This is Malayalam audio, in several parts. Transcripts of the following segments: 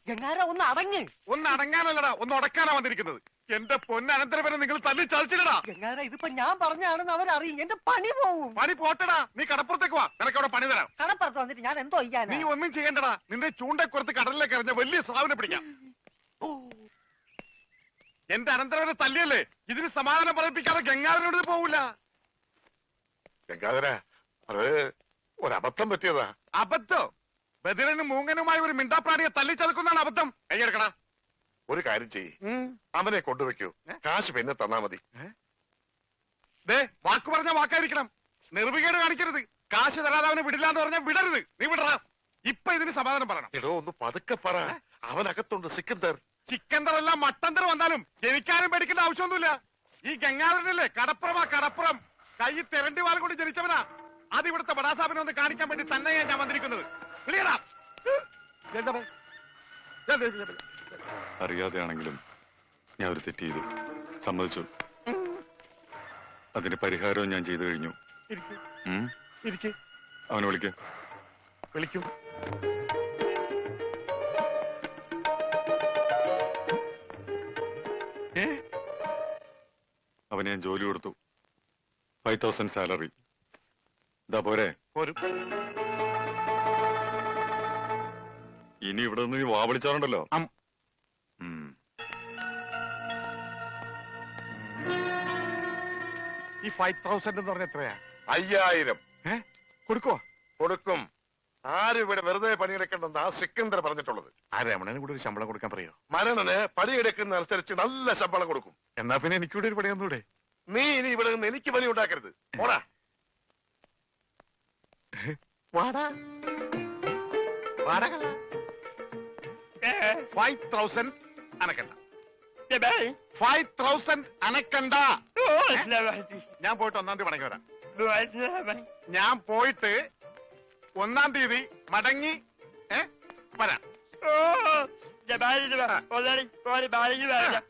ഗംഗാര ഒന്ന് അടങ്ങ്. ഒന്ന് അടങ്ങാനല്ലടാ, ഒന്ന് ഉടക്കാനാ വന്നിരിക്കുന്നത്. എന്റെ പൊന്നനന്തരവനെ നിങ്ങൾ തല്ലി ചതിച്ചില്ലടാ. ഗംഗാര ഇതിപ്പോ ഞാൻ പറഞ്ഞാണെന്ന് അവരറിയും, എന്റെ പണി പോവും. പണി പോട്ടടാ, നീ കടപ്പുറത്തേക്ക് വാ, നിനക്ക് അവിടെ പണി തരാം. കടപ്പുറത്ത് വന്നിട്ട് ഞാൻ എന്തോ ചെയ്യാൻ? നീ ഒന്നും ചെയ്യണ്ടടാ, നിന്റെ ചൂണ്ടക്കുറത്ത് കടലിലേക്ക് എറിഞ്ഞ വലിയ സ്രാവിനെ പിടിക്കാം. എന്റെ അനന്തരവനെ തല്ലിയല്ലേ, ഇതിന് സമാധാനം പറയിപ്പിക്കാതെ ഗംഗാധരനോട് പോവില്ല. ഗംഗാധര, അത് ഒരബദ്ധം പറ്റിയതാ. അബദ്ധം? ബദിരനും മൂങ്ങനുമായി ഒരു മിണ്ടാപ്രാണിയെ തല്ലിച്ചതക്കുന്നതാണ് അബദ്ധം. കൈയെടുക്കടാ. ഒരു കാര്യം ചെയ്യ്, അവനെ കൊണ്ടുവയ്ക്കൂ, കാശ് പിന്നെ തന്നാ മതി. ദേ, വാക്ക് പറഞ്ഞ വാക്കായിരിക്കണം, നിർവികേട് കാണിക്കരുത്. കാശ് തരാതെ അവനെ വിടില്ല എന്ന് പറഞ്ഞാൽ വിടരുത്. നീ വിടറാ. ഇപ്പൊ ഇതിന് സമാധാനം പറയണം. എടോ, ഒന്ന് പതുക്കെ പറ, അവനകത്തുണ്ട് സിക്കന്ദർ. ചിക്കന്തറല്ല മട്ടന്തർ വന്നാലും എനിക്കാരും പേടിക്കേണ്ട ആവശ്യമൊന്നുമില്ല. ഈ ഗംഗാധരനല്ലേ കടപ്പുറം, കൈ തെരണ്ടി വാൽ കൊണ്ട് ജനിച്ചവനാ. അത് ഇവിടുത്തെ ബടാസാബിനെ ഒന്ന് കാണിക്കാൻ വേണ്ടി തന്നെയാണ് ഞാൻ വന്നിരിക്കുന്നത്. അറിയാതെയാണെങ്കിലും ഞാൻ ഒരു തെറ്റ് ചെയ്തു, സമ്മതിച്ചു. അതിന് പരിഹാരവും ഞാൻ ചെയ്തു കഴിഞ്ഞു. അവനെ വിളിക്കും. അവന് ഞാൻ ജോലി കൊടുത്തു, 5000 സാലറി. ഇതാ പോരെ? ഇനി ഇവിടെ നിന്ന് നീ വാവിളിച്ചാറുണ്ടല്ലോ. ഈ 5000 എന്ന് പറഞ്ഞ എത്രയാ? 5000. കൊടുക്കും. ആരും ഇവിടെ വെറുതെ പണിയെടുക്കണ്ടെന്ന് ആ സിക്കന്ദർ പറഞ്ഞിട്ടുള്ളത്. ആ രമണന് കൂടെ ഒരു ശമ്പളം കൊടുക്കാൻ പറയോ? മരണന് പണിയെടുക്കുന്ന അനുസരിച്ച് നല്ല ശമ്പളം കൊടുക്കും. എന്നാ പിന്നെ എനിക്കൂടെ ഒരു പണിയൊന്നൂടെ? നീ ഇനി ഇവിടെ നിന്ന് എനിക്ക് പണി ഉണ്ടാക്കരുത്. പോടാ. വാടാ. 5000 അനക്കണ്ട. 5000 അനക്കണ്ട. ഞാൻ പോയിട്ട് 1-ാം തീയതി മടങ്ങി വരാം. ഞാൻ പോയിട്ട് 1-ാം തീയതി മടങ്ങി വരാം.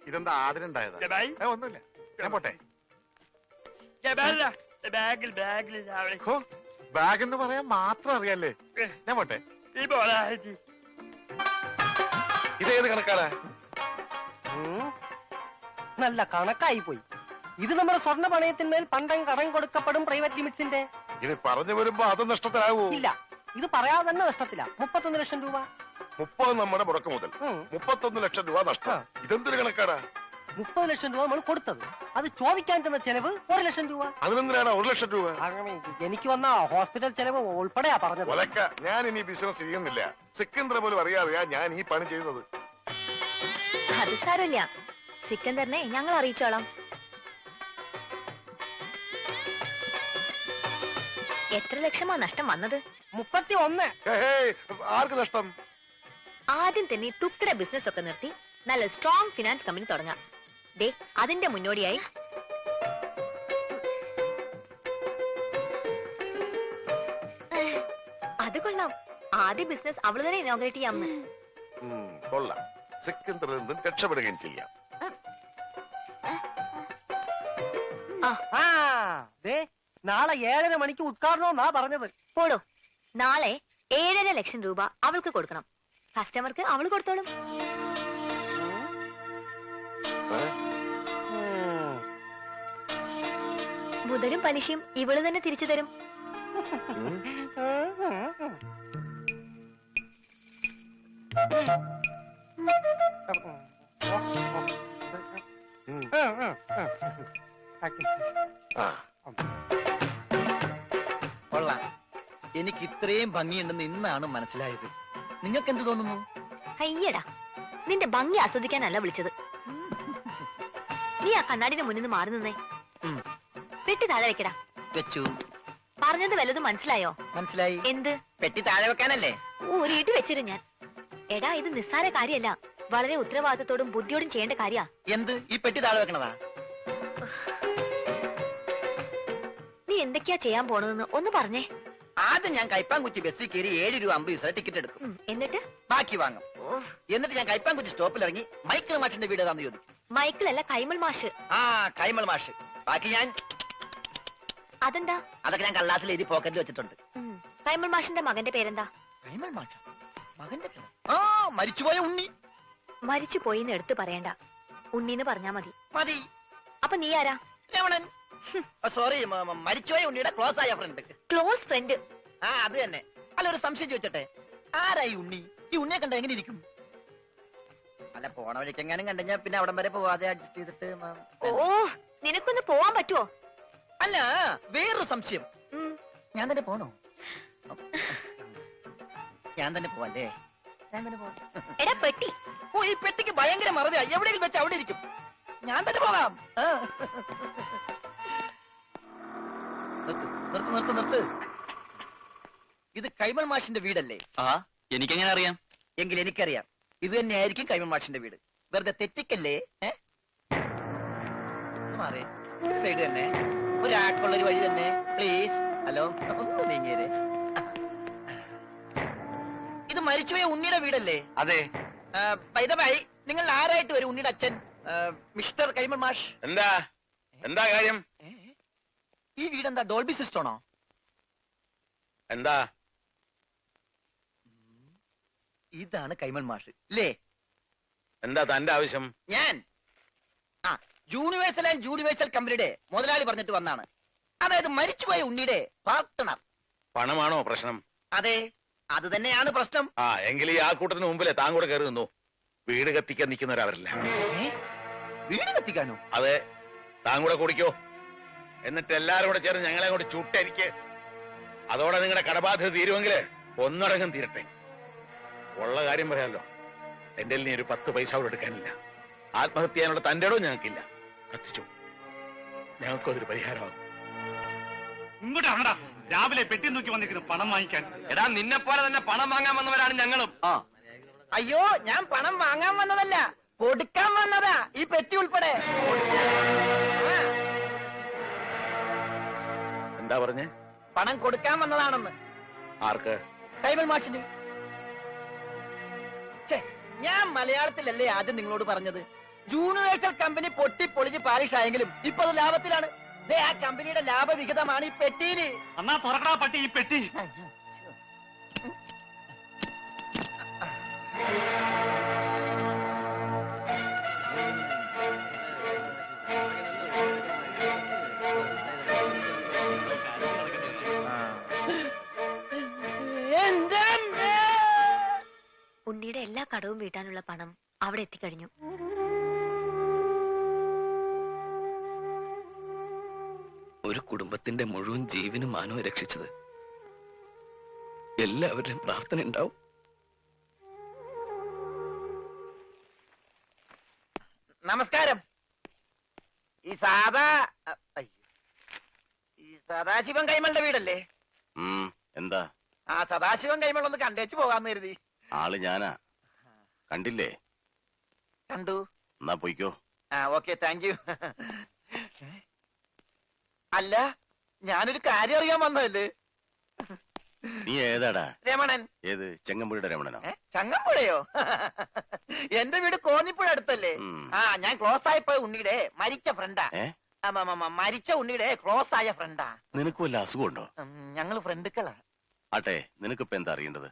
ഇതെന്താ ആടിനുണ്ടായതാ? ഒന്നുമില്ല, ഞാൻ പോട്ടെ. ബാഗ് എന്ന് പറയാൻ മാത്രം അറിയാല്ലേ? ഞാൻ പോട്ടെ. ഇതേത് കണക്കാണ്? നല്ല കണക്കായി പോയി. ഇത് നമ്മുടെ സ്വർണ്ണ പണയത്തിന്മേൽ പണ്ടം കടം കൊടുക്കപ്പെടും പ്രൈവറ്റ് ലിമിറ്റ്സിന്റെ. ഇത് പറഞ്ഞു വരുമ്പോ അത് നഷ്ടത്തിലാവൂ? ഇല്ല, ഇത് പറയാതെ തന്നെ നഷ്ടത്തില്ല. 31 ലക്ഷം രൂപ. 30 നമ്മുടെ മുടക്ക് മുതൽ, 31 ലക്ഷം രൂപ നഷ്ടം. ഇതെന്തൊരു കണക്കാടാ? 30 ലക്ഷം രൂപ നമ്മൾ കൊടുത്തത്, അത് ചോദിക്കാൻ ചെന്ന ചെലവ് 1 ലക്ഷം രൂപ. അതിനെന്തിനാണ് 1 ലക്ഷം രൂപ? എനിക്ക് വന്ന ഹോസ്പിറ്റൽ ചെലവ് ഉൾപ്പെടെയാ പറഞ്ഞത്. ഒലക്ക, ഞാൻ ഇനി ബിസിനസ് ചെയ്യുന്നില്ല. സിക്കന്ദർ പോലും അറിയാതെയാ ഞാൻ ഈ പണി ചെയ്യുന്നത്. അത് സാരമില്ല, സിക്കന്ദറിനെ ഞങ്ങൾ അറിയിച്ചോളാം. എത്ര ലക്ഷമാ നഷ്ടം വന്നത്? 31. ആർക്ക് നഷ്ടം? ആദ്യം തന്നെ തുക്തര ബിസിനസ് ഒക്കെ നിർത്തി നല്ല സ്ട്രോങ് ഫിനാൻസ് കമ്പനി തുടങ്ങാം. ദേ, അതിന്റെ മുന്നോടിയായി അത് കൊള്ളാം. ആദ്യ ബിസിനസ് അവള് തന്നെ ഇനോഗ്രേറ്റ് ചെയ്യാമെന്ന്. കൊള്ളാം. സിക്കന്ദറിൽ നിന്നും രക്ഷപ്പെടുകയും ചെയ്യാം. നാളെ 7:30 മണിക്ക് ഉദ്ഘാടനമെന്നാ പറഞ്ഞത്. പോടോ, നാളെ 7.5 ലക്ഷം രൂപ അവൾക്ക് കൊടുക്കണം. കസ്റ്റമർക്ക് അവള് കൊടുത്തോളും. മുതലും പലിശയും ഇവള് തന്നെ തിരിച്ചു തരും. കൊള്ളാം. എനിക്ക് ഇത്രയും ഭംഗിയുണ്ടെന്ന് ഇന്നാണ് മനസ്സിലായത്. നിങ്ങൾക്ക് എന്ത് തോന്നുന്നു? അയ്യടാ, നിന്റെ ഭംഗി ആസ്വദിക്കാനല്ല വിളിച്ചത്. നീ ആ കണ്ണാടിന്റെ മുന്നിൽ നിന്ന് മാറി നിന്നേ. പെട്ടി താഴെ വെക്കടാ. വെച്ചു. പറഞ്ഞത് വല്ലതും മനസ്സിലായോ? മനസ്സിലായി. എന്ത്? പെട്ടി താഴെ വെക്കാനല്ലേ? ഒരു ഇടി വെച്ചിരു ഞാൻ. എടാ, ഇത് നിസ്സാര കാര്യമല്ല, വളരെ ഉത്തരവാദിത്തത്തോടും ബുദ്ധിയോടും ചെയ്യേണ്ട കാര്യ. എന്ത്? ഈ പെട്ടി താഴെ വെക്കണതാ? നീ എന്തൊക്കെയാ ചെയ്യാൻ പോണതെന്ന് ഒന്ന് പറഞ്ഞേ. ആദ്യം ഞാൻ കൈപ്പാങ്കുറ്റി ബസ്സിൽ കയറി 7 രൂപ 50 പൈസ ടിക്കറ്റ് എടുക്കും. എന്നിട്ട് ബാക്കി വാങ്ങും. എന്നിട്ട് ഞാൻ കൈപ്പാങ്കുറ്റി സ്റ്റോപ്പിൽ ഇറങ്ങി മൈക്കിൾ മാഷിന്റെ വീട് ഏതാന്ന് ചോദിക്കും. മൈക്കിളല്ല, കൈമൾ മാഷ്. ആ, കൈമൾ മാഷ്. ബാക്കി ഞാൻ. അതെന്താ? അതൊക്കെ ഞാൻ കള്ളാസിൽ എഴുതി പോക്കറ്റിൽ വെച്ചിട്ടുണ്ട്. കൈമൾ മാഷിന്റെ മകന്റെ പേരെന്താ? കൈമൾ മാഷ മകന്റെ പേര്? ആ, മരിച്ചുപോയ ഉണ്ണി. മരിച്ചു പോയിന്ന് എടുത്തു പറയണ്ട, ഉണ്ണീന്ന് പറഞ്ഞാ മതി. മതി. അപ്പൊ നീ ആരാ? രമണൻ. സോറി, മരിച്ചുപോയ ഉണ്ണിയുടെ ക്ലോസ് ആയ ഫ്രണ്ട്. Close friend? ആ, അത് തന്നെ. അല്ല, ഒരു സംശയം ചോദിച്ചോട്ടെ, ആരായി ഉണ്ണി? ഈ ഉണ്ണിയെ കണ്ട എങ്ങനെ ഇരിക്കും? അല്ല, പോണ വഴിക്ക് എങ്ങാനും കണ്ടുകഴിഞ്ഞാ പിന്നെ അവിടം വരെ പോവാതെ അഡ്ജസ്റ്റ് ചെയ്തിട്ട് ഓ, നിനക്കൊന്ന് പോവാൻ പറ്റുമോ? അല്ല, വേറൊരു സംശയം. ഞാൻ തന്നെ പോണോ? ഞാൻ തന്നെ പോവല്ലേ? ഞാൻ തന്നെ പോവാം. എടാ പെട്ടി. ഓ, ഈ പെട്ടിക്ക് ഭയങ്കര മറവിയാ. എവിടെയെങ്കിലും വെച്ച് അവിടെ ഇരിക്കും. ഞാൻ തന്നെ പോകാം. നിർത്ത്. ഇത് കൈമൾ മാഷിന്റെ വീടല്ലേ? ആ, എനിക്കെങ്ങനെ അറിയാം? എങ്കിൽ എനിക്കറിയാം, ഇത് തന്നെയായിരിക്കും കൈമൾ മാഷിന്റെ വീട്. വെറുതെ തെറ്റിക്കല്ലേ? മാറേ, സൈഡ് തന്നെ, ഒരാൾക്കുള്ളൊരു വഴി തന്നെ, പ്ലീസ്. ഹലോ, ഒന്ന് നീങ്ങിയേ. ഇത് മരിച്ചുപോയ ഉണ്ണിയുടെ വീടല്ലേ? അതെ. ബൈ, നിങ്ങൾ ആരായിട്ട് വരും? ഉണ്ണിയുടെ അച്ഛൻ മിസ്റ്റർ കൈമൾ മാഷ്. എന്താ കാര്യം? ഈ വീടെന്താ ഡോൾബി സിസ്റ്റമാണോ? എന്താ? ഇതാണ് കൈമൾ മാഷ് അല്ലേ? എന്താ തന്റെ ആവശ്യം? ഞാൻ യൂണിവേഴ്സൽ ആൻഡ് യൂണിവേഴ്സൽ കമ്പനിയുടെ മുതലാളി പറഞ്ഞിട്ട് വന്നാണ്. അതായത് മരിച്ചുപോയ ഉണ്ണിയുടെ പാർട്ട്ണർ. പണമാണോ പ്രശ്നം? അതെ, അത് തന്നെയാണ് പ്രശ്നം. എങ്കിൽ ഈ ആൾക്കൂട്ടത്തിന് മുമ്പിലെ താൻ കൂടെ കയറി നിന്നു. വീട് കത്തിക്കാൻ നിൽക്കുന്നവരവരില്ല. വീട് കത്തിക്കാനോ? അതെ, താൻ കൂടെ കുടിക്കോ. എന്നിട്ട് എല്ലാരും കൂടെ ചേർന്ന് ഞങ്ങളെ കൂടെ ചുട്ടെനിക്ക്. അതോടെ നിങ്ങളുടെ കടബാധ്യത തീരുമെങ്കിൽ ഒന്നടങ്കം തീരട്ടെ. ഉള്ള കാര്യം പറയാമല്ലോ, എന്റെ നീ ഒരു 10 പൈസ കൂടെ എടുക്കാനില്ല. ആത്മഹത്യ ചെയ്യാനുള്ള തന്റെ ഇടവും ഞങ്ങൾക്കില്ല. കത്തിച്ചു, ഞങ്ങൾക്കതൊരു പരിഹാരമാകും. ഇങ്ങോട്ടാണടാ രാവിലെ പെട്ടി നോക്കി വന്നിരിക്കുന്നു പണം വാങ്ങിക്കാൻ. എടാ, നിന്നെ പോലെ തന്നെ പണം വാങ്ങാൻ വന്നവരാണ് ഞങ്ങളും. അയ്യോ, ഞാൻ പണം വാങ്ങാൻ വന്നതല്ല, കൊടുക്കാൻ വന്നതാ. ഈ പെട്ടി ഉൾപ്പെടെ. എന്താ പറഞ്ഞേ? പണം കൊടുക്കാൻ വന്നതാണെന്ന്. ആർക്ക്? കൈമൾ മാഷിന്. ഞാൻ മലയാളത്തിലല്ലേ ആദ്യം നിങ്ങളോട് പറഞ്ഞത്? യൂണിവേഴ്സൽ കമ്പനി പൊട്ടി പൊളിഞ്ഞ് പാലിഷ് ആയെങ്കിലും ഇപ്പൊ അത് ലാഭത്തിലാണ്. ആ കമ്പനിയുടെ ലാഭവിഹിതമാണ് ഈ പെട്ടിയില്. എന്നാ തുറക്കടാ പട്ടി ഈ പെട്ടി. ഉണ്ണിയുടെ എല്ലാ കടവും വീട്ടാനുള്ള പണം അവിടെ എത്തിക്കഴിഞ്ഞു. ഒരു കുടുംബത്തിന്റെ മുഴുവൻ ജീവനും മാനവും രക്ഷിച്ചത് എല്ലാവരുടെയും പ്രാർത്ഥന ഉണ്ടാവും. നമസ്കാരം. ഈ സദാശിവൻ കൈമളുടെ വീടല്ലേ? എന്താ? സദാശിവൻ കൈമൾ ഒന്ന് കണ്ടേച്ചു പോകാന്ന് കരുതി. ആള് ഞാനാ. കണ്ടില്ലേ? കണ്ടു. എന്നാ പോയിക്കോ. Okay, thank you. അല്ല, ഞാനൊരു കാര്യം അറിയാൻ വന്നതല്ലേ. നീ ഏതാടാ? രമണൻ. ഏത്? ചെങ്ങമ്പുഴയുടെ രമണനോ? ചങ്ങമ്പുഴയോ? എന്റെ വീട് കോന്നിപ്പുഴ അടുത്തല്ലേ? ഞാൻ ക്ലോസ് ആയപ്പോ ഉണ്ണിയുടെ മരിച്ച ഫ്രണ്ടാ. മരിച്ച ഉണ്ണിയുടെ ക്ലോസ് ആയ ഫ്രണ്ടാ. നിനക്ക് വല്ല അസുഖമുണ്ടോ? ഞങ്ങള് ഫ്രണ്ടുക്കളാ. ആട്ടെ, നിനക്കിപ്പോ എന്താ അറിയേണ്ടത്?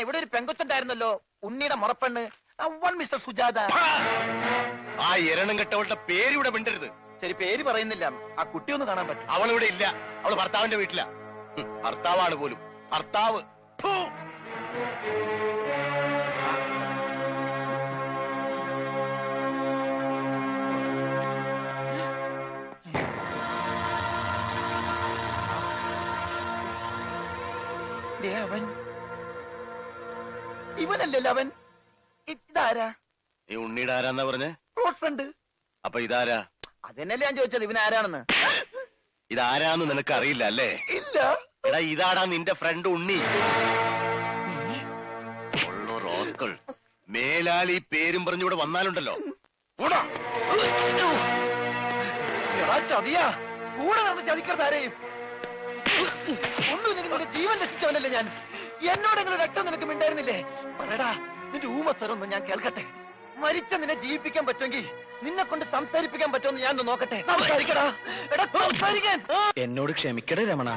ഇവിടെ ഒരു പെങ്കൊച്ചുണ്ടായിരുന്നല്ലോ, ഉണ്ണിയുടെ മുറപ്പെണ്ണ്, മിസ്റ്റർ സുജാത. ആ എരണം കെട്ടവളുടെ പേര് ഇവിടെ മിണ്ടരുത്. ശരി, പേര് പറയുന്നില്ല. ആ കുട്ടി ഒന്ന് കാണാൻ പറ്റും? അവളിവിടെ ഇല്ല. അവള് ഭർത്താവിന്റെ വീട്ടിലാ. ഭർത്താവാണ് പോലും. ഭർത്താവ്. അവൻ ഇവനല്ലല്ലോ. അവൻ ഇതാരാ? ഈ ഉണ്ണിയുടെ ആരാന്നാ പറഞ്ഞേ? Close friend. അപ്പൊ ഇതാരാ? അതെന്നല്ലേ ഞാൻ ചോദിച്ചത്, ഇവനാരാണെന്ന്. ഇതാരാന്ന് നിനക്ക് അറിയില്ല അല്ലേ? ഇല്ല. എടാ, ഇതാടാ നിന്റെ ഫ്രണ്ട് ഉണ്ണി. റോസ്കൾ മേലാളി പേരും പറഞ്ഞിവിടെ വന്നാലുണ്ടല്ലോ. ചതിയാ, കൂടെ നടന്ന് ചതിക്കരുതാരെയും. ഒന്നും നിങ്ങളുടെ ജീവൻ രക്ഷിച്ചവനല്ലേ ഞാൻ. എന്നോടെങ്കിലും രക്തം നിനക്ക് മിണ്ടായിരുന്നില്ലേ? പറയടാ, നിന്റെ ഊമസ്വരൊന്നും ഞാൻ കേൾക്കട്ടെ. മരിച്ച നിന്നെ ജീവിപ്പിക്കാൻ പറ്റുമെങ്കിൽ നിന്നെ കൊണ്ട് സംസാരിപ്പിക്കാൻ പറ്റുമെന്ന് ഞാൻ നോക്കട്ടെ. സംസാരിക്കടാ. എടാ, സംസാരിക്കാൻ. എന്നോട് ക്ഷമിക്കടേ രമണ.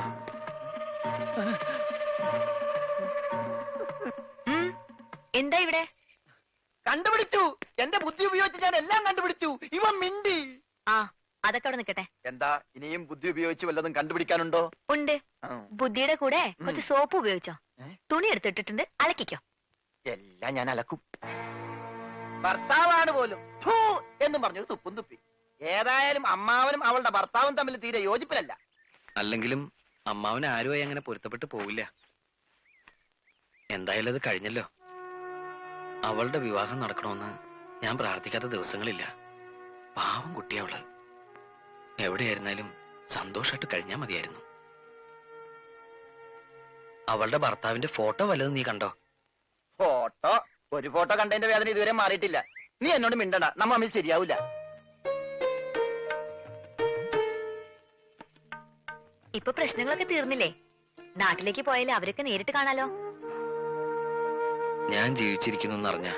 എന്താ ഇവിടെ? കണ്ടുപിടിച്ചു. എന്റെ ബുദ്ധി ഉപയോഗിച്ച് ഞാൻ എല്ലാം കണ്ടുപിടിച്ചു. ഇവൻ മിണ്ടി. ആ, അതൊക്കെ അവിടെ നിൽക്കട്ടെ. എന്താ ഇനിയും ബുദ്ധി ഉപയോഗിച്ച് വല്ലതും കണ്ടുപിടിക്കാനുണ്ടോ? ഉണ്ട്. ബുദ്ധിയുടെ കൂടെ കുറച്ച് സോപ്പ് ഉപയോഗിച്ചോ. തുണി എടുത്തിട്ടിട്ടുണ്ട്, അലക്കിക്കോ. എല്ലാം ഞാൻ അലക്കും. ഭർത്താവാണ് പോലും ഫൂ എന്നും പറഞ്ഞൊരു തുപ്പും തുപ്പി. ഏതായാലും അമ്മാവനും അവളുടെ ഭർത്താവും തമ്മിൽ തീരെ യോജിപ്പിലല്ല. അല്ലെങ്കിലും അമ്മാവന് ആരുമായി അങ്ങനെ പൊരുത്തപ്പെട്ട് പോവില്ല. എന്തായാലും അത് കഴിഞ്ഞല്ലോ. അവളുടെ വിവാഹം നടക്കണമെന്ന് ഞാൻ പ്രാർത്ഥിക്കാത്ത ദിവസങ്ങളില്ല. പാവം കുട്ടിയവള്. എവിടെയായിരുന്നാലും സന്തോഷമായിട്ട് കഴിഞ്ഞാൽ മതിയായിരുന്നു. അവളുടെ ഭർത്താവിന്റെ ഫോട്ടോ വല്ലതും നീ കണ്ടോ? ഫോട്ടോ? ഒരു ഫോട്ടോ കണ്ടതിന്റെ വേദന ഇതുവരെ മാറിയിട്ടില്ല. നീ എന്നോട് മിണ്ടണ്ട, നമ്മ തമ്മിൽ ശരിയാവൂല. ഇപ്പൊ പ്രശ്നങ്ങളൊക്കെ തീർന്നില്ലേ? നാട്ടിലേക്ക് പോയാലേ അവരൊക്കെ നേരിട്ട് കാണാലോ. ഞാൻ ജീവിച്ചിരിക്കുന്നു എന്നറിഞ്ഞ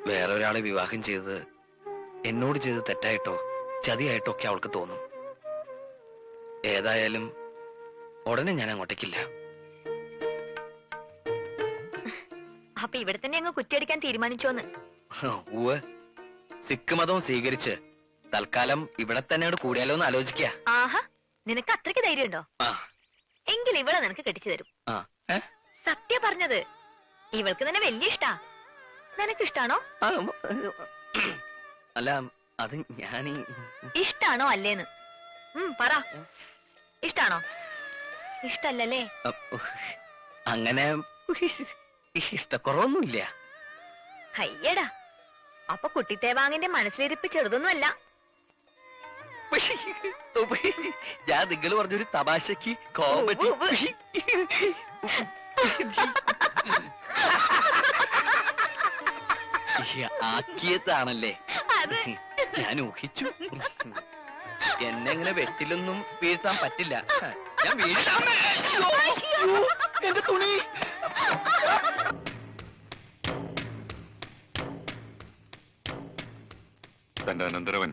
വേറെ ഒരാളെ വിവാഹം ചെയ്തത് എന്നോട് ചെയ്ത് തെറ്റായിട്ടോ ചതിയായിട്ടോ ഒക്കെ അവൾക്ക് തോന്നും. ഏതായാലും ഉടനെ ഞാൻ അങ്ങോട്ടേക്കില്ല. അപ്പൊ ഇവിടെ തന്നെ അങ്ങ് കുറ്റിയടിക്കാൻ തീരുമാനിച്ചോന്ന്? ഊവ്, സിഖ് മതവും സ്വീകരിച്ച് തൽക്കാലം ഇവിടെ തന്നെ കൂടിയാലോ എന്ന് ആലോചിക്ക. ആഹാ, നിനക്ക് അത്രയ്ക്ക് ധൈര്യമുണ്ടോ? എങ്കിൽ ഇവളെ നിനക്ക് കെട്ടിച്ചു തരും. സത്യ പറഞ്ഞത്. ഇവൾക്ക് തന്നെ വലിയ ഇഷ്ടാ. നിനക്കിഷ്ടാണോ? അല്ല, അത് ഞാനീ ഇഷ്ടാണോ അല്ലേന്ന് പറ. ഇഷ്ടാണോ? ഇഷ്ടല്ലേ? അങ്ങനെ ഇഷ്ടക്കുറവൊന്നുമില്ല. അയ്യടാ, അപ്പൊ കുട്ടിത്തേവാങ്ങിന്റെ മനസ്സിലിരിപ്പ് ചെറുതൊന്നുമല്ല. ഞാൻ നിങ്ങൾ പറഞ്ഞൊരു തമാശക്ക് കോമഡി ആക്കിയതാണല്ലേ ഞാൻ ഊഹിച്ചു. എന്നെ ഇങ്ങനെ വെട്ടിലൊന്നും വീഴ്ത്താൻ പറ്റില്ല. ഞാൻ വീഴ്ത്താൻ എന്റെ തുണി. തന്റെ അനന്തരവൻ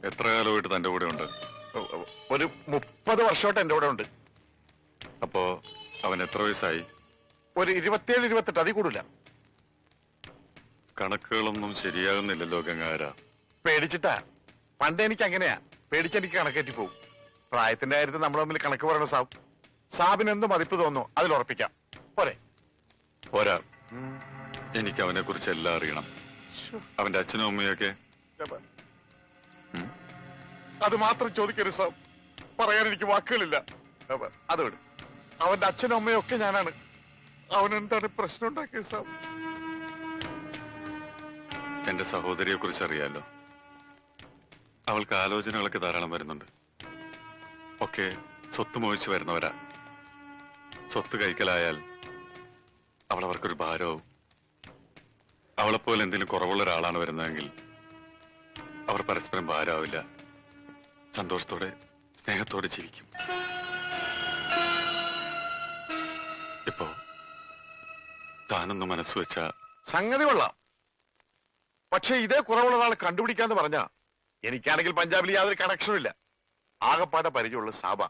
എത്ര കാലമായിട്ട് തന്റെ കൂടെ ഉണ്ട്? ഒരു 30 വർഷമായിട്ട് എന്റെ കൂടെ ഉണ്ട്. അപ്പോ അവൻ എത്ര വയസ്സായി? ഒരു 27-28, അതിൽ കൂടില്ല. കണക്കുകളൊന്നും ശരിയാകുന്നില്ലല്ലോ ഗംഗാര. പേടിച്ചിട്ടാ. പണ്ട് എനിക്ക് അങ്ങനെയാ. പേടിച്ചെനിക്ക് കണക്കേറ്റി പോകും. പ്രായത്തിന്റെ കാര്യത്തിൽ നമ്മൾ തമ്മിൽ കണക്ക് പറയണ സാബിന് എന്ത് മതിപ്പ് തോന്നുന്നു അതിൽ ഉറപ്പിക്കാം. പോരെ? പോരാ, എനിക്ക് അവനെ കുറിച്ച് എല്ലാം അറിയണം. അവന്റെ അച്ഛനും അമ്മയൊക്കെ. അത് മാത്രം ചോദിക്കരുത് സാബ്. പറയാൻ എനിക്ക് വാക്കുകളില്ല. അതോട് അവന്റെ അച്ഛനും അമ്മയും ഒക്കെ ഞാനാണ്. അവനെന്താണ് പ്രശ്നം ഉണ്ടാക്കിയത് സാബ്? എന്റെ സഹോദരിയെ കുറിച്ച് അറിയാലോ. അവൾക്ക് ആലോചനകളൊക്കെ ധാരാളം വരുന്നുണ്ട്. ഒക്കെ സ്വത്ത് മോഹിച്ച് വരുന്നവരാ. സ്വത്ത് കൈക്കലായാൽ അവൾ അവർക്കൊരു ഭാരവും. അവളെപ്പോലെ എന്തെങ്കിലും കുറവുള്ള ഒരാളാണ് വരുന്നതെങ്കിൽ അവർ പരസ്പരം ഭാരമാവില്ല. സന്തോഷത്തോടെ സ്നേഹത്തോടെ ജീവിക്കും. ഇപ്പോ താനൊന്ന് മനസ്സ് വെച്ച സംഗതി കൊള്ളാം. പക്ഷെ ഇതേ കുറവുള്ള ഒരാളെ കണ്ടുപിടിക്കാന്ന് പറഞ്ഞ എനിക്കാണെങ്കിൽ പഞ്ചാബിൽ യാതൊരു കണക്ഷനും ഇല്ല. ആകപ്പാടെ പരിചയമുള്ള സാബ.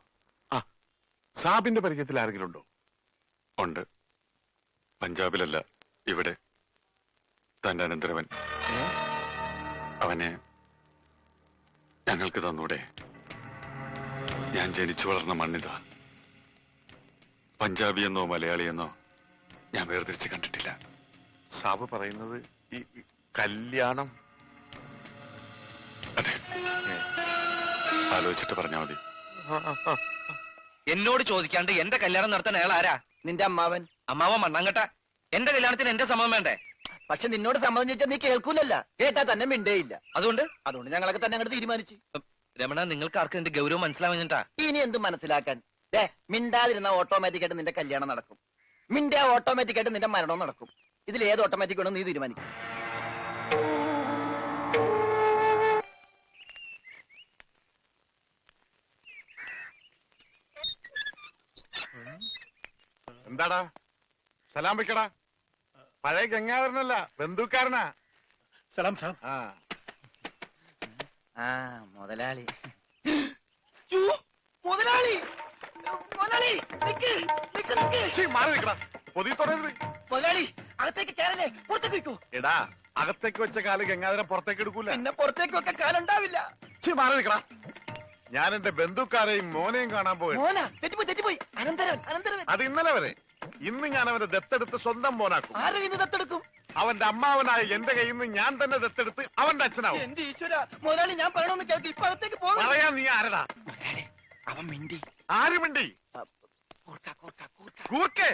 സാബിന്റെ പരിചയത്തിൽ ആരെങ്കിലും ഉണ്ടോ? ഉണ്ട്. പഞ്ചാബിലല്ല, ഇവിടെ. തന്റെ അനന്തരവൻ. അവനെ ഞങ്ങൾക്ക് തന്നൂടെ? ഞാൻ ജനിച്ചു വളർന്ന മണ്ണിതാ. പഞ്ചാബിയെന്നോ മലയാളിയെന്നോ ഞാൻ വേർതിരിച്ച് കണ്ടിട്ടില്ല. സാബ് പറയുന്നത് ഈ കല്യാണം? അതെ, ആലോചിച്ചിട്ട് പറഞ്ഞാൽ മതി. എന്നോട് ചോദിക്കാണ്ട് എന്റെ കല്യാണം നടത്താൻ അയാൾ ആരാ? നിന്റെ അമ്മാവൻ. അമ്മാവൻ മണ്ണാങ്കട്ട. എന്റെ കല്യാണത്തിന് എന്റെ സമ്മതം വേണ്ടേ? പക്ഷെ നിന്നോട് സമ്മതം ചോദിച്ചാൽ നീ കേൾക്കൂലല്ല. കേട്ടാ തന്നെ മിണ്ടേയില്ല. അതുകൊണ്ട് ഞങ്ങളൊക്കെ തന്നെ അങ്ങോട്ട് തീരുമാനിച്ചു. രമണ, നിങ്ങൾക്ക് ആർക്കും എന്റെ ഗൗരവം മനസ്സിലാവുന്നിട്ടാ? ഇനി എന്ത് മനസ്സിലാക്കാൻ? മിണ്ടാതിരുന്ന ഓട്ടോമാറ്റിക് ആയിട്ട് നിന്റെ കല്യാണം നടക്കും. മിണ്ടാ ഓട്ടോമാറ്റിക് ആയിട്ട് നിന്റെ മരണവും നടക്കും. ഇതിൽ ഏത് ഓട്ടോമാറ്റിക് വേണം നീ തീരുമാനിക്കും. എന്താടാ സലാം വെക്കടാ. പഴയ ഗംഗാധരനല്ല, ബന്ധുക്കാരനാ. സലാം സാബ്. മുതലാളി. മുതലാളി, മുതലാളി, നിക്ക്, നിക്ക്, നിക്ക്. മാറി നിൽക്കടാ. പൊതി തുടരുത്. മുതലാളി, അകത്തേക്ക് കയറല്ലേ, പുറത്തേക്ക് വെക്കൂ. എടാ അകത്തേക്ക് വെച്ച കാല് ഗംഗാധരൻ പുറത്തേക്ക് എടുക്കൂല. പിന്നെ പുറത്തേക്ക് വെക്കാൻ കാലുണ്ടാവില്ല. മാറി നിൽക്കടാ. ഞാൻ എന്റെ ബന്ധുക്കാരെയും മോനെയും കാണാൻ പോയി. മോനാ, തെറ്റിപ്പോയി. അനന്തരവൻ. അത് ഇന്നലെ വരെ. ഇന്ന് ഞാൻ അവനെ ദത്തെടുത്ത് സ്വന്തം മോനാക്കും. ആരും ഇന്ന് ദത്തെടുക്കും? അവന്റെ അമ്മാവനായ എന്റെ കയ്യിൽ നിന്ന് ഞാൻ തന്നെ ദത്തെടുത്ത് അവന്റെ അച്ഛനാവും. എന്റെ ഈശ്വര, മുതലാളി ഞാൻ പറയണമെന്ന് കേൾക്ക്. ഇപ്പൊ അകത്തേക്ക് പോകാം. പറയാ നീ ആരടാ? അവൻ മിണ്ടി. ആര് മിണ്ടി? കൂർക്കേ?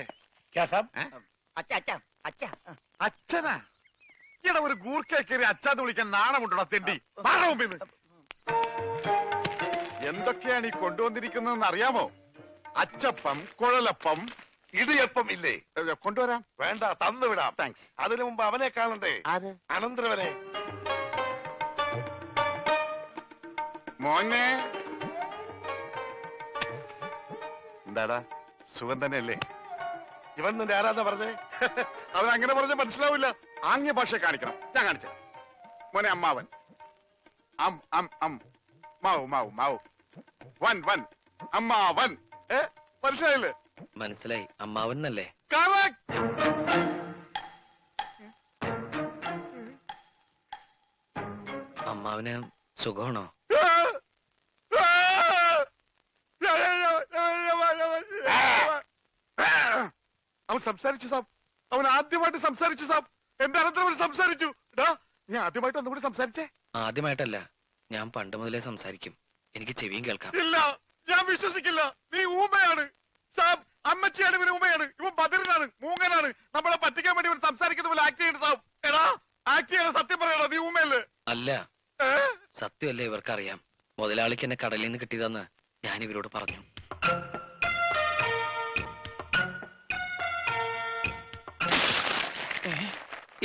അച്ഛനാ? ഇവിടെ ഒരു ഗൂർക്കയെ കയറി അച്ഛാന്ന് വിളിക്കാൻ നാണമുണ്ടോ തെണ്ടി? മുമ്പിന്ന് എന്തൊക്കെയാണ് ഈ കൊണ്ടുവന്നിരിക്കുന്നതെന്ന് അറിയാമോ? അച്ചപ്പം, കുഴലപ്പം, ഇടിയപ്പം ഇല്ലേ? കൊണ്ടുവരാം. വേണ്ട, തന്നുവിടാം. താങ്ക്സ്. അതിനു മുമ്പ് അവനെ കാണണ്ടേ? അനന്തരവനെ. മോനെ എന്താടാ, സുഖം തന്നെയല്ലേ? ഇവൻ നിന്റെ ആരാധന പറഞ്ഞേ? അവൻ അങ്ങനെ പറഞ്ഞ മനസ്സിലാവില്ല. ആംഗ്യ ഭാഷ കാണിക്കണം. ഞാൻ കാണിച്ച മോനെ അമ്മാവൻ. മാവു മാവു മാവു വൻ വൻ അമ്മാവൻ. മനസ്സിലായില്ലേ? മനസ്സിലായി, അമ്മാവനല്ലേ? അമ്മാവന് സുഖമാണോ? അവൻ സംസാരിച്ചു സാബ്. അവൻ ആദ്യമായിട്ട് സംസാരിച്ചു സാബ്. എന്റെ അനന്തരം സംസാരിച്ചു. ഞാൻ ആദ്യമായിട്ട് ഒന്നുകൂടി സംസാരിച്ചേ. ആദ്യമായിട്ടല്ല, ഞാൻ പണ്ട് മുതലേ സംസാരിക്കും. എനിക്ക് ചെവിയും കേൾക്കാം. ഇല്ല, ഞാൻ വിശ്വസിക്കില്ല. നീ ഊമയാണ് സാബ്. അമ്മച്ചിയാണ് ഇവന് ഊമയാണ്. ഇവൻ ബദറിനാണ്, മൂങ്ങനാണ്. നമ്മളെ പറ്റിക്കാൻ വേണ്ടി ഇവൻ സംസാരിക്കുന്ന പോലെ ആക്ട് ചെയ്യണം സാബ്. എടാ ആക്ട് ചെയ്യണം. സത്യം പറയണോ, നീ ഊമയല്ലേ? അല്ല, സത്യമല്ലേ ഇവർക്കറിയാം. മുതലാളിക്ക് എന്നെ കടലിൽ നിന്ന് കിട്ടിയതെന്ന് ഞാൻ ഇവരോട് പറഞ്ഞു.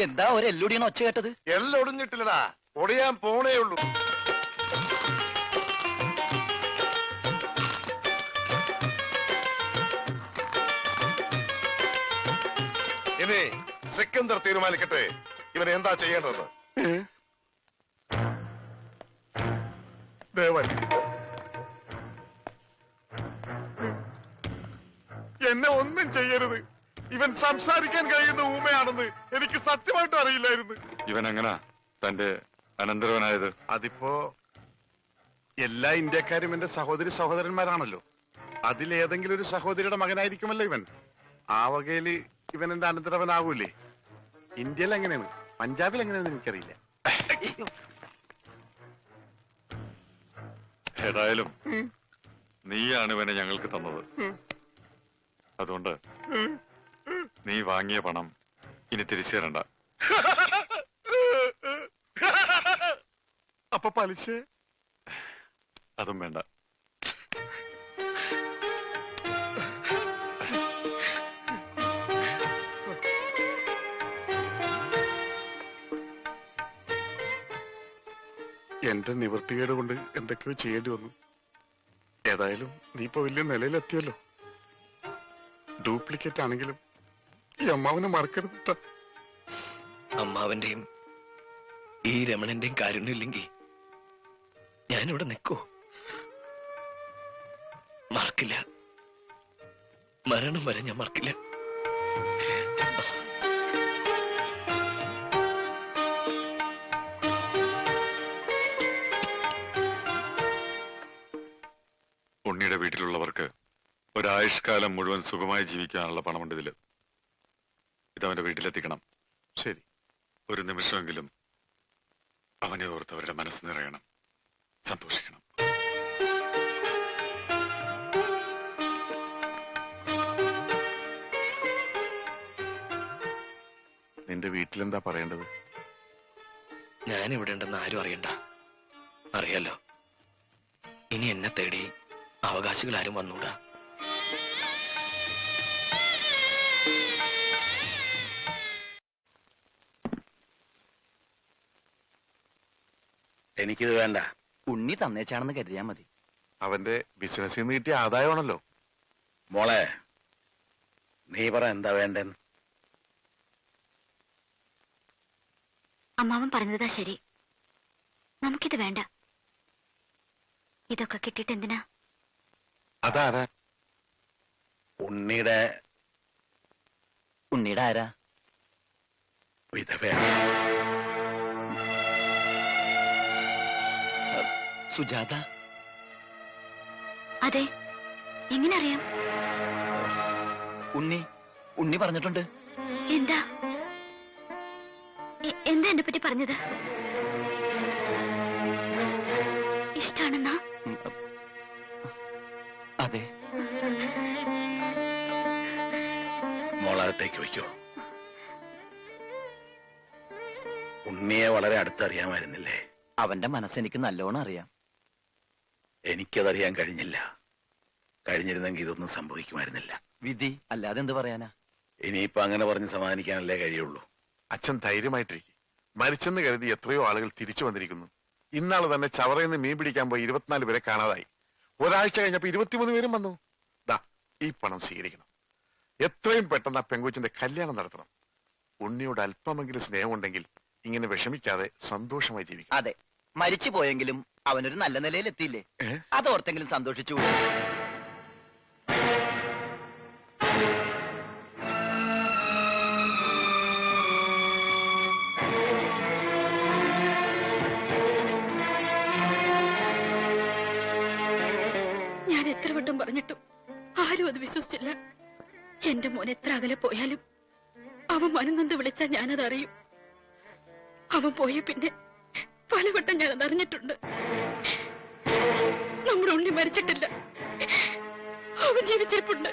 എന്താ ഒരു എല്ലൊടിയാണ് ഒച്ച കേട്ടത്? എല്ലാം ഒടിഞ്ഞിട്ടില്ലടാ, ഒടിയാൻ പോണേ ഉള്ളൂ. ഇനി സിക്കന്ദർ തീരുമാനിക്കട്ടെ ഇവൻ എന്താ ചെയ്യേണ്ടത്. ദേവൻ എന്നെ ഒന്നും ചെയ്യരുത്. ഇവൻ സംസാരിക്കാൻ കഴിയുന്ന ഊമയാണെന്ന് എനിക്ക് സത്യമായിട്ടും അറിയില്ലായിരുന്നു. ഇവൻ എങ്ങനാ തന്റെ അനന്തരവനായത്? അതിപ്പോ എല്ലാ ഇന്ത്യക്കാരും എന്റെ സഹോദരി സഹോദരന്മാരാണല്ലോ. അതിലേതെങ്കിലും ഒരു സഹോദരിയുടെ മകനായിരിക്കുമല്ലോ ഇവൻ. ആ വകയില് ഇവൻ എന്റെ അനന്തരവനാകൂലേ? ഇന്ത്യയിൽ എങ്ങനെയാണ്, പഞ്ചാബിൽ എങ്ങനെയാണെന്ന് എനിക്കറിയില്ല. ഏതായാലും നീയാണ് ഇവനെ ഞങ്ങൾക്ക് തന്നത്. അതുകൊണ്ട് നീ വാങ്ങിയ പണം ഇനി തിരിച്ചു തരണ്ട. അപ്പൊ പലിശ? അതും വേണ്ട. എന്റെ നിവൃത്തികേട് കൊണ്ട് എന്തൊക്കെയോ ചെയ്യേണ്ടി വന്നു. ഏതായാലും നീ ഇപ്പൊ വലിയ നിലയിലെത്തിയല്ലോ. ഡ്യൂപ്ലിക്കേറ്റ് ആണെങ്കിലും ഈ അമ്മാവനെ മറക്കരുത്. അമ്മാവന്റെയും ഈ രമണന്റെയും കാരുണ്യമില്ലെങ്കിൽ ഞാനിവിടെ നിൽക്കൂ? മറക്കില്ല, മരണം വരെ ഞാൻ മറക്കില്ല. ഉണ്ണിയുടെ വീട്ടിലുള്ളവർക്ക് ഒരായുഷ്കാലം മുഴുവൻ സുഖമായി ജീവിക്കാനുള്ള പണമുണ്ട് ഇതില്. ഇതവന്റെ വീട്ടിലെത്തിക്കണം. ശരി, ഒരു നിമിഷമെങ്കിലും അവനെ ഓർത്ത് അവരുടെ മനസ്സ് നിറയണം, സന്തോഷിക്കണം. നിന്റെ വീട്ടിലെന്താ പറയേണ്ടത്? ഞാനിവിടെ ഉണ്ടെന്ന് ആരും അറിയണ്ട. അറിയാലോ, ഇനി എന്നെ തേടി അവകാശികൾ ആരും വന്നൂടാ. എനിക്കിത് വേണ്ട. ഉണ്ണി തന്നേച്ചാണെന്ന് കരുതിയാ മതി. അവന്റെ ബിസിനസ്സിൽ നിന്ന് കിട്ടിയ ആദായമാണല്ലോ. മോളെ, നീ പറ എന്താ വേണ്ടെന്ന്. അമ്മാവൻ പറഞ്ഞതാ ശരി. നമുക്കിത് വേണ്ട. ഇതൊക്കെ കിട്ടിയിട്ട് എന്തിനാ? അതാരാ? ഉണ്ണിയുടെ ഉണ്ണിയുടെ ആരാ? വിധവയാണ്. സുജാത? അതെ. എങ്ങനെ അറിയാം? ഉണ്ണി പറഞ്ഞിട്ടുണ്ട്. എന്താ എന്താ എന്നെ പറ്റി പറഞ്ഞത്? ഇഷ്ടാണെന്നാ? അതെ. മോളകത്തേക്ക് വയ്ക്കോ. ഉണ്ണിയെ വളരെ അടുത്തറിയാമായിരുന്നില്ലേ? അവന്റെ മനസ്സെനിക്ക് നല്ലോണം അറിയാം. എനിക്കതറിയാൻ കഴിഞ്ഞില്ല. കഴിഞ്ഞിരുന്നെങ്കിൽ ഇതൊന്നും സംഭവിക്കുമായിരുന്നില്ല. വിധി അല്ലാതെ എന്ത് പറയാനാ? ഇനിയിപ്പോ അങ്ങനെ പറഞ്ഞ് സമാധാനിക്കാനല്ലേ കഴിയുള്ളൂ. അച്ഛൻ ധൈര്യമായിട്ടിരിക്കും. മരിച്ചെന്ന് കരുതി എത്രയോ ആളുകൾ തിരിച്ചു വന്നിരിക്കുന്നു. ഇന്നാള് തന്നെ ചവറയിൽ നിന്ന് മീൻ പിടിക്കാൻ പോയി 24 പേരെ കാണാതായി. ഒരാഴ്ച കഴിഞ്ഞപ്പോ 23 പേരും വന്നു. ദാ ഈ പണം സ്വീകരിക്കണം. എത്രയും പെട്ടെന്ന് ആ പെങ്കൊച്ചിന്റെ കല്യാണം നടത്തണം. ഉണ്ണിയോട് അല്പമെങ്കിലും സ്നേഹമുണ്ടെങ്കിൽ ഇങ്ങനെ വിഷമിക്കാതെ സന്തോഷമായി ജീവിക്കും. അതെ, മരിച്ചു പോയെങ്കിലും അവനൊരു നല്ല നിലയിൽ എത്തിയില്ലേ, അതോർത്തെങ്കിലും സന്തോഷിച്ചു. ഞാൻ എത്ര വട്ടം പറഞ്ഞിട്ടും ആരും അത് വിശ്വസിച്ചില്ല. എന്റെ മോൻ എത്ര അകലെ പോയാലും അവൻ മനംനൊന്ത് വിളിച്ചാൽ ഞാനത് അറിയും. അവൻ പോയ പിന്നെ പലവട്ടം ഞാനത് അറിഞ്ഞിട്ടുണ്ട്. നമ്മുടെ ഉണ്ണി മരിച്ചിട്ടില്ല, അവൻ ജീവിച്ചിരിപ്പുണ്ട്.